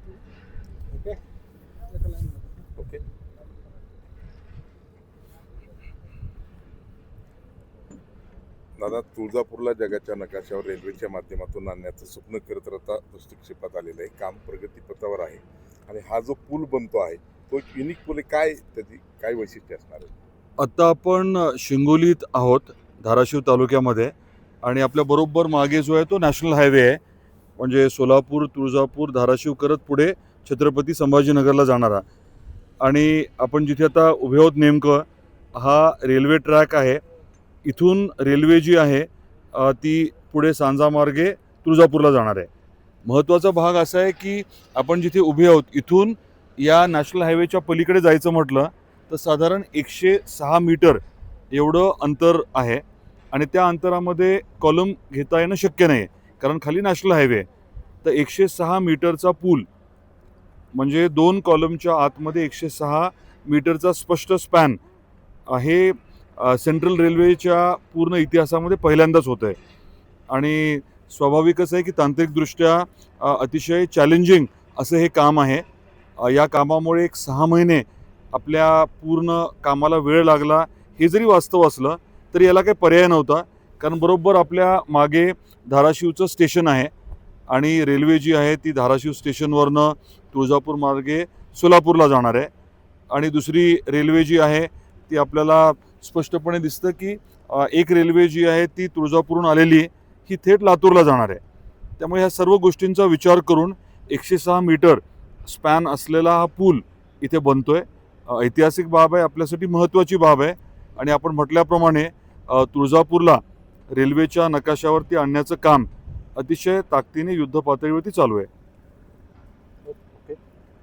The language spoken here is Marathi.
Okay okay. दादा, तुळजापूरला जगाच्या नकाशावर रेल्वेच्या माध्यमातून आणण्याचं स्वप्न करत आता दृष्टिक्षेपात आलेलं आहे. काम प्रगतीपथावर आहे आणि हा जो पूल बनतो आहे तो एक युनिक पूल आहे. काय त्याची काय वैशिष्ट्य असणार आहे? आता आपण शिंगोलीत आहोत, धाराशिव तालुक्यामध्ये, आणि आपल्या बरोबर मागे जो आहे तो नॅशनल हायवे आहे, म्हणजे सोलापूर, तुळजापूर, धाराशिव करत पुढे छत्रपती संभाजीनगरला जाणारा. आणि आपण जिथे आता उभे आहोत नेमकं, हा रेल्वे ट्रॅक आहे. इथून रेल्वे जी आहे ती पुढे सांजा मार्गे तुळजापूरला जाणार आहे. महत्त्वाचा भाग असा आहे की आपण जिथे उभे आहोत इथून या नॅशनल हायवेच्या पलीकडे जायचं म्हटलं तर साधारण 106 मीटर एवढं अंतर आहे. आणि त्या अंतरामध्ये कॉलम घेता येणं शक्य नाही, कारण खाली नॅशनल हायवे आहे. तर 106 मीटरचा पूल म्हणजे 2 कॉलमच्या आतमध्ये 106 मीटरचा स्पष्ट स्पॅन आहे. सेंट्रल रेल्वेच्या पूर्ण इतिहासामध्ये पहिल्यांदाच होतं आहे. आणि स्वाभाविकच आहे की तांत्रिकदृष्ट्या अतिशय चॅलेंजिंग असं हे काम आहे. या कामामुळे एक 6 महिने आपल्या पूर्ण कामाला वेळ लागला. हे जरी वास्तव असलं तरी याला काही पर्याय नव्हता, कारण बरोबर आपल्या मागे धाराशिवचं स्टेशन आहे आणि रेल्वे जी आहे ती धाराशिव स्टेशनवरनं तुळजापूर मार्गे सोलापूरला जाणार आहे. आणि दुसरी रेल्वे जी आहे ती आपल्याला स्पष्टपणे दिसतं की एक रेल्वे जी आहे ती तुळजापूरहून आलेली ही थेट लातूरला जाणार आहे. त्यामुळे ह्या सर्व गोष्टींचा विचार करून 106 मीटर स्पॅन असलेला हा पूल इथे बनतोय. ऐतिहासिक बाब आहे, आपल्यासाठी महत्त्वाची बाब आहे. आणि आपण म्हटल्याप्रमाणे तुळजापूरला रेल्वेच्या नकाशावरती आणण्याचं काम अतिशय ताकदीने युद्धपातळीवरती चालू आहे.